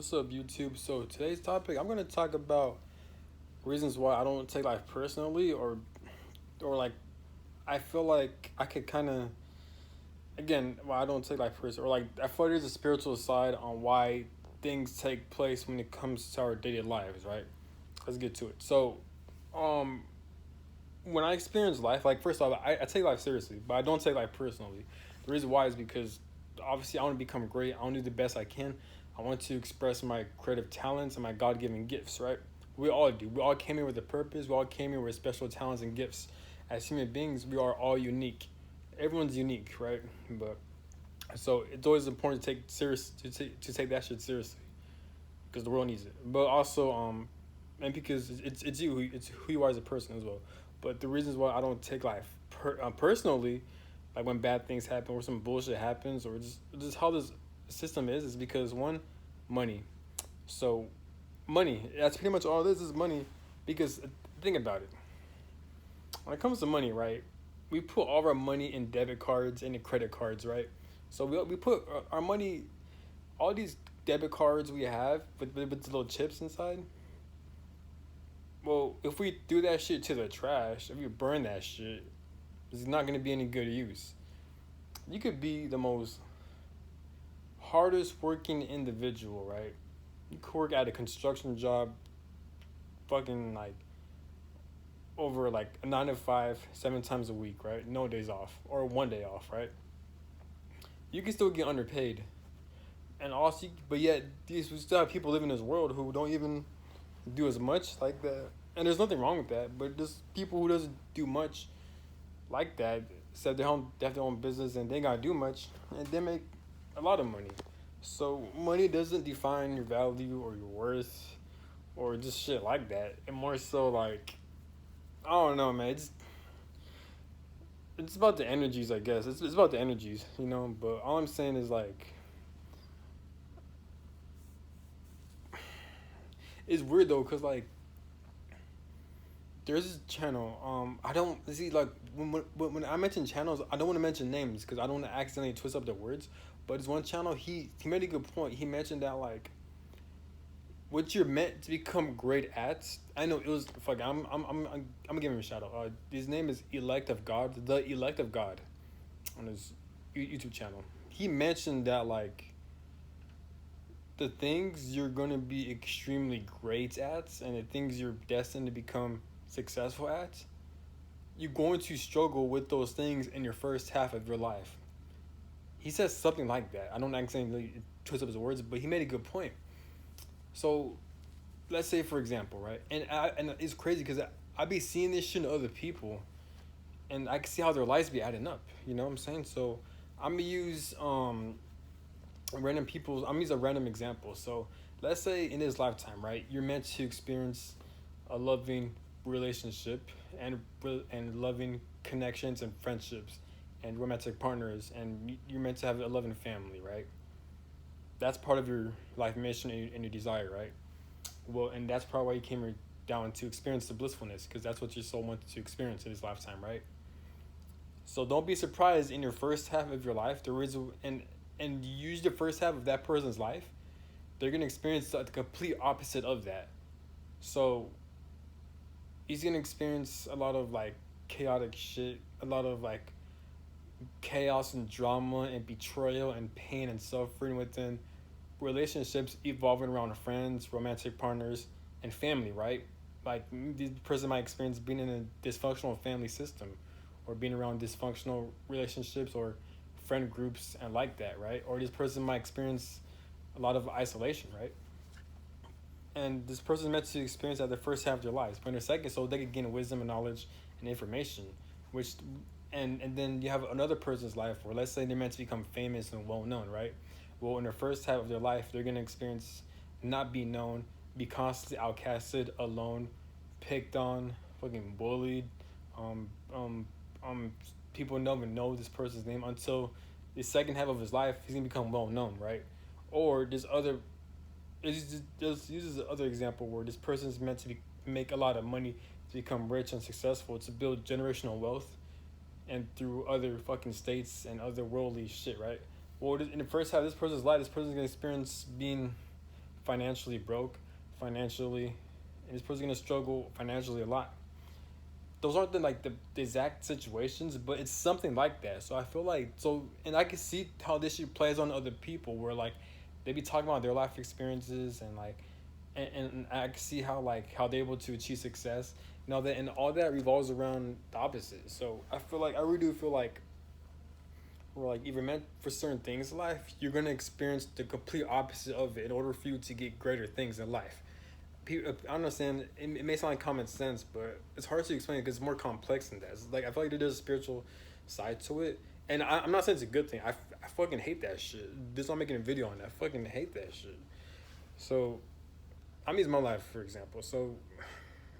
What's up, YouTube? So today's topic, I'm gonna talk about reasons why I don't take life personally, or like I feel like I could kind of again why I don't take life personally, or like I feel like there's a spiritual side on why things take place when it comes to our daily lives, right? Let's get to it. So, um, when I experience life, like first off, I take life seriously, but I don't take life personally. The reason why is because obviously I want to become great. I want to do the best I can. I want to express my creative talents and my God given gifts, right? We all do. We all came here with a purpose. We all came here with special talents and gifts. As human beings, we are all unique. Everyone's unique, right? But so it's always important to take that shit seriously because the world needs it. But also, and because it's who you are as a person as well. But the reasons why I don't take life personally, like when bad things happen or some bullshit happens or just how this system is because one, money. So money, that's pretty much all this is money. Because think about it. When it comes to money, right? We put all of our money in debit cards and in credit cards, right? So we put our money, all these debit cards we have with the little chips inside. Well, if we do that shit to the trash, if we burn that shit, it's not gonna be any good use. You could be the most hardest working individual, right? You could work at a construction job, fucking like over like a 9 to 5, 7 times a week, right? No days off or one day off, right? You can still get underpaid, and also, but yet we still have people living in this world who don't even do as much like that. And there's nothing wrong with that, but just people who doesn't do much like that, except they have their own business and they gotta do much, and they make a lot of money. So money doesn't define your value or your worth or just shit like that. And more so like I don't know, man. It's about the energies, I guess. It's about the energies, you know. But all I'm saying is like it's weird though, cause like there's this channel. I don't see like when I mention channels, I don't want to mention names because I don't want to accidentally twist up the words. But it's one channel. He made a good point. He mentioned that like what you're meant to become great at. I know it was fuck. I'm gonna give him a shout out. His name is Elect of God, the Elect of God, on his YouTube channel. He mentioned that like the things you're gonna be extremely great at and the things you're destined to become successful at, you're going to struggle with those things in your first half of your life. He says something like that. I don't accidentally twist up his words, but he made a good point. So let's say for example, right? And it's crazy because I be seeing this shit in other people, and I can see how their lives be adding up. You know what I'm saying? So I'm gonna use random people's. I'm gonna use a random example. So let's say in this lifetime, right? You're meant to experience a loving relationship and loving connections and friendships and romantic partners, and you're meant to have a loving family, right? That's part of your life mission and your desire, right? Well, and that's probably why you came here down to experience the blissfulness, because that's what your soul wanted to experience in this lifetime, right? So don't be surprised in your first half of your life there is and you use the first half of that person's life, they're gonna experience the complete opposite of that. So he's gonna experience a lot of like chaotic shit, a lot of like chaos and drama and betrayal and pain and suffering within relationships evolving around friends, romantic partners, and family, right? Like this person might experience being in a dysfunctional family system or being around dysfunctional relationships or friend groups and like that, right? Or this person might experience a lot of isolation, right? And this person is meant to experience that the first half of their lives, but in their second, so they can gain wisdom and knowledge and information, which, and then you have another person's life where let's say they're meant to become famous and well known, right? Well, in the first half of their life, they're gonna experience not be known, be constantly outcasted, alone, picked on, fucking bullied. Um, um, um, People don't even know this person's name until the second half of his life. He's gonna become well known, right? Or this other, it just uses the other example where this person's meant to make a lot of money to become rich and successful to build generational wealth and through other fucking states and other worldly shit, right? Well, in the first half of this person's life, this person's gonna experience being financially broke, financially, and this person's gonna struggle financially a lot. Those aren't the exact situations, but it's something like that. So I feel like and I can see how this shit plays on other people, where like they be talking about their life experiences and like, and I can see how like how they're able to achieve success. That and all that revolves around the opposite. So I feel like I really do feel like we're like either meant for certain things in life, you're gonna experience the complete opposite of it in order for you to get greater things in life. I understand it may sound like common sense, but it's hard to explain because it's more complex than that. It's like I feel like there's a spiritual side to it, and I'm not saying it's a good thing. I fucking hate that shit. This is why I'm making a video on that. I fucking hate that shit. So I'm using my life for example. So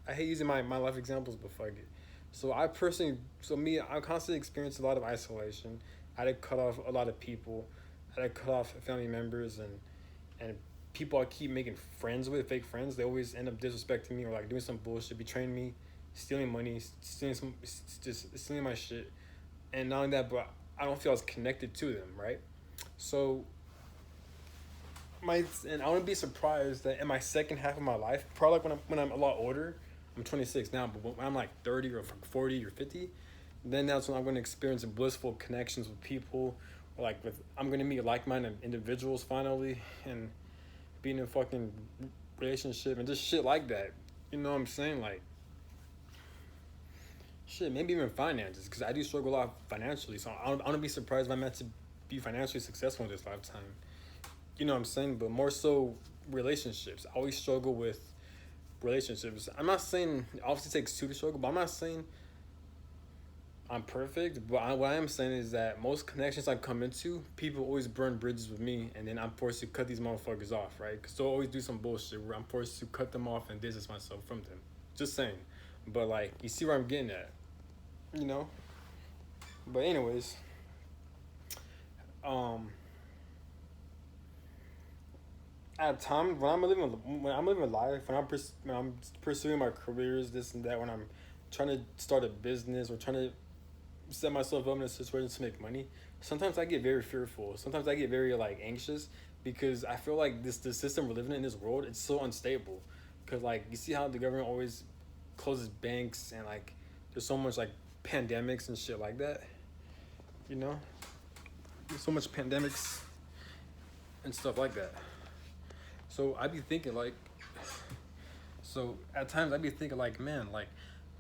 I hate using my life examples, but fuck it. So I constantly experienced a lot of isolation. I had to cut off a lot of people. I had to cut off family members and people I keep making friends with, fake friends. They always end up disrespecting me or like doing some bullshit, betraying me, stealing money, just stealing my shit. And not only that, but I don't feel as connected to them, right? So and I wouldn't be surprised that in my second half of my life, probably like when I'm a lot older, I'm 26 now, but when I'm like 30 or 40 or 50, then that's when I'm going to experience blissful connections with people, or like I'm going to meet like-minded individuals finally, and be in a fucking relationship and just shit like that. You know what I'm saying? Like, shit, maybe even finances, because I do struggle a lot financially, so I don't be surprised if I'm meant to be financially successful in this lifetime. You know what I'm saying? But more so relationships. I always struggle with relationships. I'm not saying it obviously takes two to struggle, but I'm not saying I'm perfect. But what I am saying is that most connections I come into, people always burn bridges with me, and then I'm forced to cut these motherfuckers off, right? Because they'll always do some bullshit where I'm forced to cut them off and distance myself from them. Just saying. But like, you see where I'm getting at, you know? But anyways, at times when I'm living life, when I'm pursuing my careers, this and that, when I'm trying to start a business or trying to set myself up in a situation to make money, sometimes I get very fearful. Sometimes I get very like anxious because I feel like the system we're living in this world, it's so unstable. Cause like you see how the government always closes banks and like there's so much like pandemics and shit like that. You know, there's so much pandemics and stuff like that. So I be thinking like, so at times I be thinking like, man, like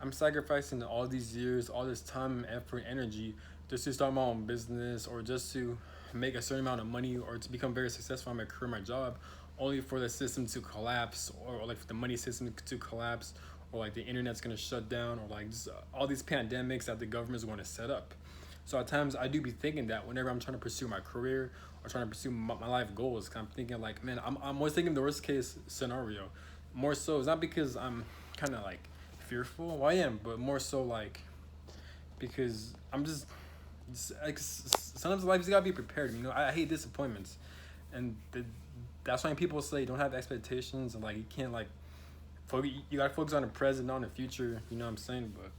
I'm sacrificing all these years, all this time, effort, energy just to start my own business or just to make a certain amount of money or to become very successful in my career, my job, only for the system to collapse or like for the money system to collapse or like the internet's gonna shut down or like just all these pandemics that the government's going to set up. So at times I do be thinking that whenever I'm trying to pursue my career or trying to pursue my life goals, 'cause I'm thinking like, man, I'm always thinking the worst case scenario. More so, it's not because I'm kind of like fearful. Well, I am, but more so like because I'm just like sometimes life you gotta be prepared. You know, I hate disappointments, and that's why people say don't have expectations and like you can't like you gotta focus on the present, not on the future. You know what I'm saying? But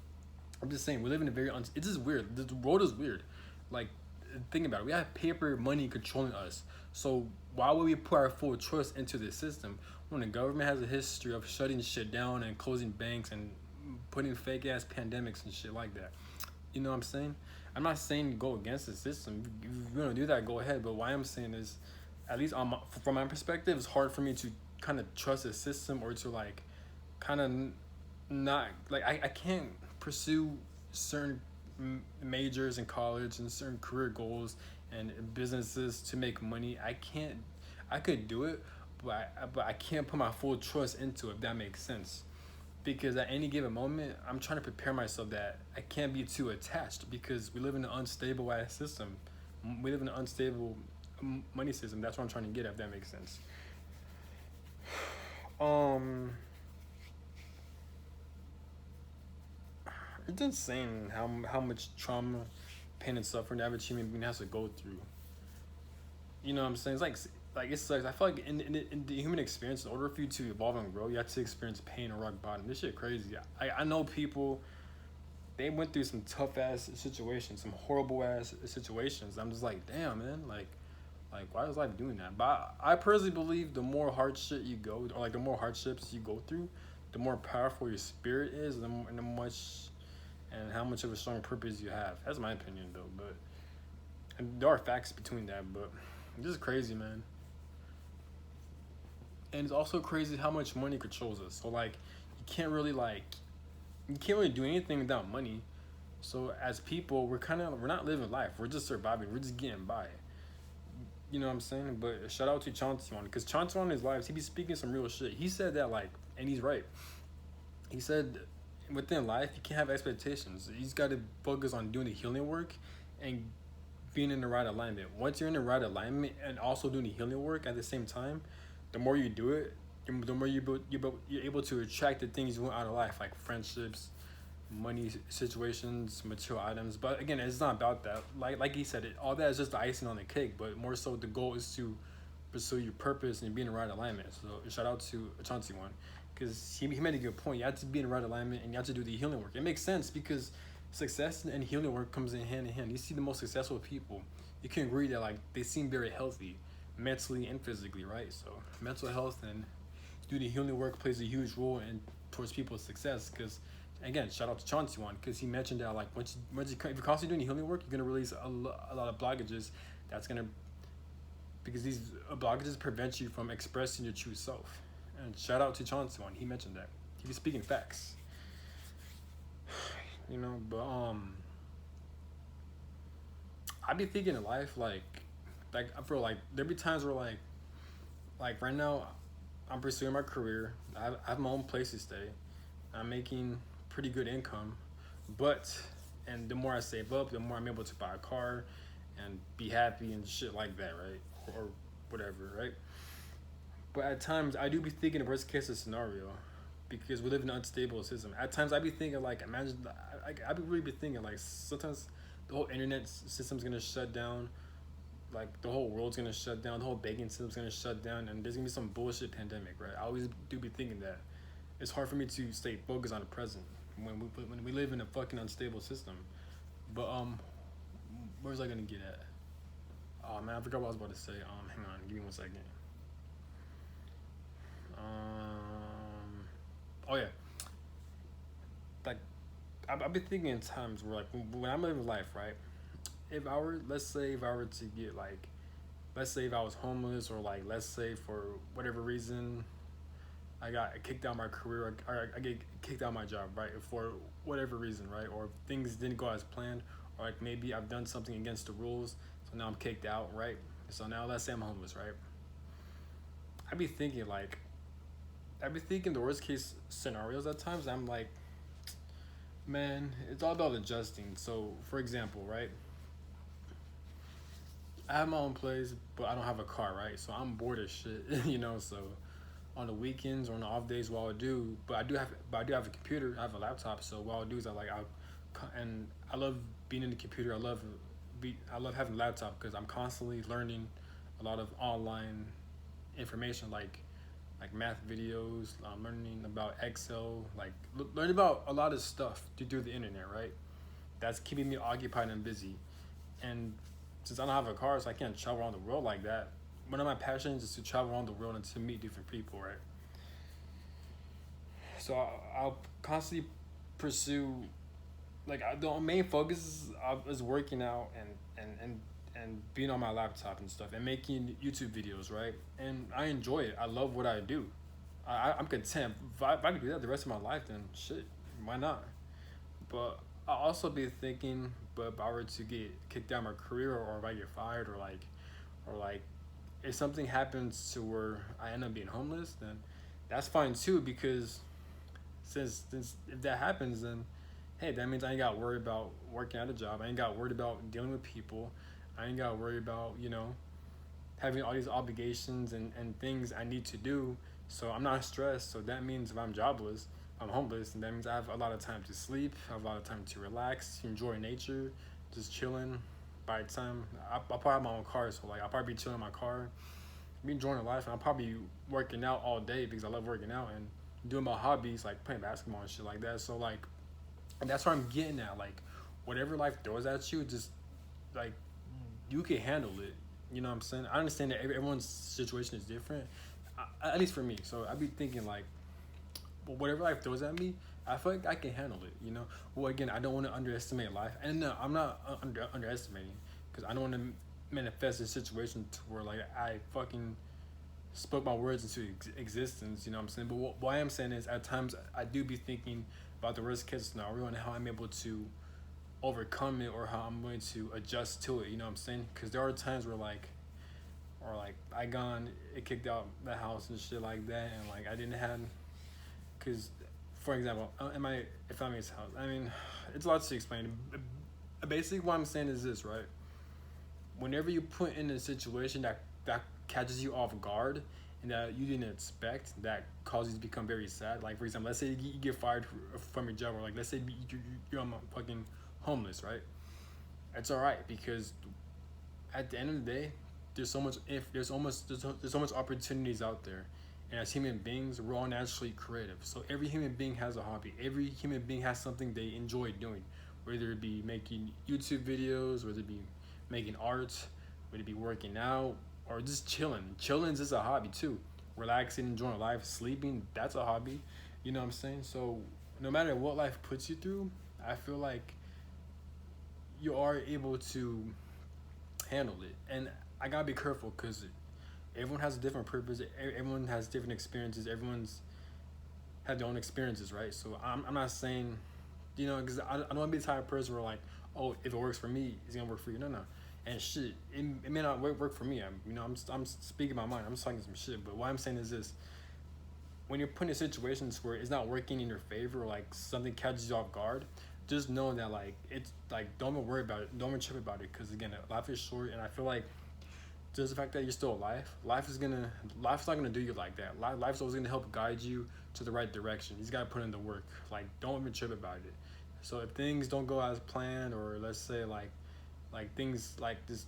I'm just saying we live in a very it's just weird. The world is weird. Like think about it. We have paper money controlling us. So why would we put our full trust into this system when the government has a history of shutting shit down and closing banks and putting fake ass pandemics and shit like that? You know what I'm saying? I'm not saying go against the system. If you want to do that, go ahead. But why I'm saying is, at least from my perspective, it's hard for me to kind of trust the system or to like kind of not like I can't pursue certain majors in college and certain career goals and businesses to make money. I could do it, but I can't put my full trust into it, if that makes sense. Because at any given moment, I'm trying to prepare myself that I can't be too attached because we live in an unstable ass system. We live in an unstable money system. That's what I'm trying to get at, if that makes sense. It's insane how much trauma, pain, and suffering the average human being has to go through. You know what I'm saying? It's like it sucks. I feel like in the human experience, in order for you to evolve and grow, you have to experience pain or rock bottom. This shit crazy. I know people, they went through some tough ass situations, some horrible ass situations. I'm just like, damn, man. Like, Like, why is life doing that? But I personally believe the more hard shit you go, or like the more hardships you go through, the more powerful your spirit is, and the much, and how much of a strong purpose you have. That's my opinion, though. But and there are facts between that. But it's just crazy, man. And it's also crazy how much money controls us. So like, you can't really do anything without money. So as people, we're not living life. We're just surviving. We're just getting by. You know what I'm saying? But shout out to Chauncey on, because Chauncey on his lives, he be speaking some real shit. He said that like, and he's right. He said within life you can't have expectations. You just got to focus on doing the healing work and being in the right alignment. Once you're in the right alignment and also doing the healing work at the same time, the more you do it, the more you're able to attract the things you want out of life, like friendships, money situations, material items. But again, it's not about that. Like he said, all that is just the icing on the cake. But more so, the goal is to pursue your purpose and be in the right alignment. So shout out to Chauncey one, because he made a good point. You have to be in the right alignment and you have to do the healing work. It makes sense because success and healing work comes in hand in hand. You see the most successful people, you can agree that like they seem very healthy, mentally and physically, right? So mental health and do the healing work plays a huge role in towards people's success. Because again, shout out to Chauncey one, because he mentioned that like if you're constantly doing healing work, you're gonna release a lot of blockages. That's gonna because these blockages prevent you from expressing your true self. And shout out to Chauncey one, he mentioned that. He was speaking facts. You know, but I be thinking in life like I feel like there be times where like right now I'm pursuing my career. I have my own place to stay. I'm making pretty good income, but and the more I save up, the more I'm able to buy a car and be happy and shit like that, right? Or whatever, right? But at times I do be thinking the worst case scenario, because we live in an unstable system. At times I be thinking like, imagine, I be really be thinking like sometimes the whole internet system's gonna shut down, like the whole world's gonna shut down, the whole banking system's gonna shut down, and there's gonna be some bullshit pandemic, right? I always do be thinking that. It's hard for me to stay focused on the present when we live in a fucking unstable system. But where was I gonna get at? Oh man, I forgot what I was about to say. Hang on, give me 1 second. Oh yeah, like I've been thinking in times where like when I'm living life, right? If I were, let's say, if I were to get like, let's say if I was homeless, or like, let's say for whatever reason, I got kicked out of my career, or I get kicked out of my job, right? For whatever reason, right? Or things didn't go as planned, or like maybe I've done something against the rules, so now I'm kicked out, right? So now let's say I'm homeless, right? I'd be thinking like, I'd be thinking the worst case scenarios at times. I'm like, man, it's all about adjusting. So for example, right? I have my own place, but I don't have a car, right? So I'm bored as shit, you know. So on the weekends or on the off days, what I'll do, but I do have a computer. I have a laptop. So what I'll do is and I love being in the computer. I love having a laptop because I'm constantly learning a lot of online information, like math videos. I'm learning about Excel, like learning about a lot of stuff through the internet, right? That's keeping me occupied and busy. And since I don't have a car, so I can't travel around the world like that. One of my passions is to travel around the world and to meet different people, right? So I'll constantly pursue, like the main focus is working out and being on my laptop and stuff and making YouTube videos, right? And I enjoy it. I love what I do. I'm content. If I could do that the rest of my life, then shit, why not? But I'll also be thinking, but if I were to get kicked out of my career, or if I get fired, or like if something happens to where I end up being homeless, then that's fine too, because since if that happens, then hey, that means I ain't got to worry about working at a job. I ain't got worried about dealing with people. I ain't got to worry about, having all these obligations and things I need to do. So I'm not stressed. So that means if I'm jobless, I'm homeless, and that means I have a lot of time to sleep, I have a lot of time to relax, to enjoy nature, just chilling. By the time I'll probably have my own car, so like I'll probably be chilling in my car, be enjoying life, and I'll probably be working out all day because I love working out and doing my hobbies like playing basketball and shit like that. So like, and that's what I'm getting at. Like, whatever life throws at you, just like you can handle it. You know what I'm saying? I understand that everyone's situation is different, at least for me. So I be thinking like, well, whatever life throws at me, I feel like I can handle it. You know. Well, again, I don't want to underestimate life, and no, I'm not underestimating because I don't want to manifest a situation to where like I fucking spoke my words into existence. You know what I'm saying? But what I am saying is, at times I do be thinking about the worst case scenario and how I'm able to overcome it or how I'm going to adjust to it. You know what I'm saying? Because there are times where like, or like I gone, it kicked out the house and shit like that, and like I didn't have, because, for example, am I if that makes sense? I mean, it's a lot to explain. Basically, what I'm saying is this, right? Whenever you put in a situation that catches you off guard and that you didn't expect, that causes you to become very sad. Like for example, let's say you get fired from your job, or like let's say you're fucking homeless, right? It's all right because at the end of the day, there's so much if there's so much opportunities out there, and as human beings, we're all naturally creative. So every human being has a hobby. Every human being has something they enjoy doing, whether it be making YouTube videos, whether it be making art, whether it be working out, or just chilling. Chilling is a hobby too. Relaxing, enjoying life, sleeping, that's a hobby. You know what I'm saying? So no matter what life puts you through, I feel like you are able to handle it. And I gotta be careful because everyone has a different purpose. Everyone has different experiences. Everyone's had their own experiences, right? So I'm not saying, you know, because I don't want to be the type of person where like, oh, if it works for me, it's gonna work for you. No, no. And shit, it may not work for me. I'm speaking my mind. I'm just talking some shit. But what I'm saying is this: when you're put in situations where it's not working in your favor, or like something catches you off guard, just know that like it's like don't even worry about it. Don't even trip about it. Because again, life is short, and I feel like just the fact that you're still alive, life's not gonna do you like that. Life's always gonna help guide you to the right direction. You just gotta put in the work. Like don't even trip about it. So if things don't go as planned, or let's say like things like this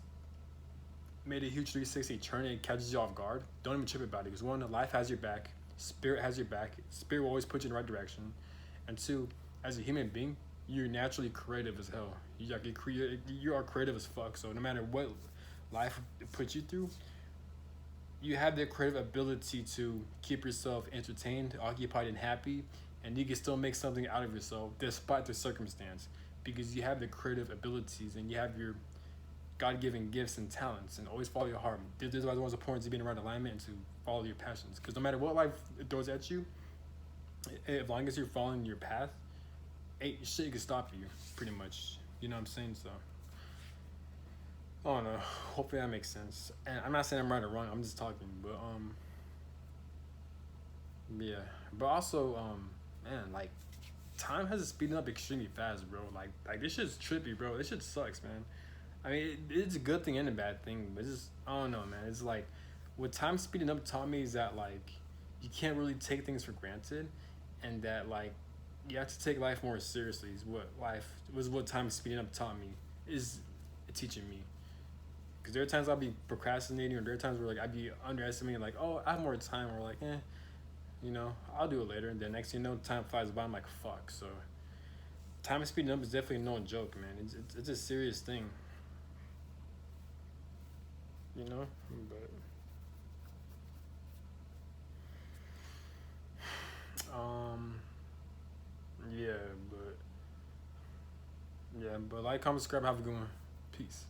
made a huge 360 turn and it catches you off guard, don't even trip about it. Because one, life has your back, spirit has your back, spirit will always put you in the right direction. And two, as a human being, you're naturally creative as hell. You are creative as fuck. So no matter what life puts you through, you have the creative ability to keep yourself entertained, occupied, and happy, and you can still make something out of yourself despite the circumstance because you have the creative abilities and you have your God-given gifts and talents, and always follow your heart. This is why it's important to be in the right alignment and to follow your passions, because no matter what life throws at you, as long as you're following your path, ain't shit can stop you, pretty much. You know what I'm saying? So I don't know. Hopefully that makes sense. And I'm not saying I'm right or wrong. I'm just talking. But yeah. But also man, like time has speeding up extremely fast, bro. Like this shit's trippy, bro. This shit sucks, man. I mean, it's a good thing and a bad thing, but it's just I don't know, man. It's like what time speeding up taught me is that like you can't really take things for granted, and that like you have to take life more seriously. Is what time speeding up taught me is teaching me. Because there are times I'll be procrastinating, or there are times where like I'd be underestimating, like, oh, I have more time, or like, you know, I'll do it later. And then next thing you know, time flies by. I'm like, fuck. So time speeding up is definitely no joke, man. It's a serious thing. You know, but um, yeah, but like, comment, subscribe, have a good one. Peace.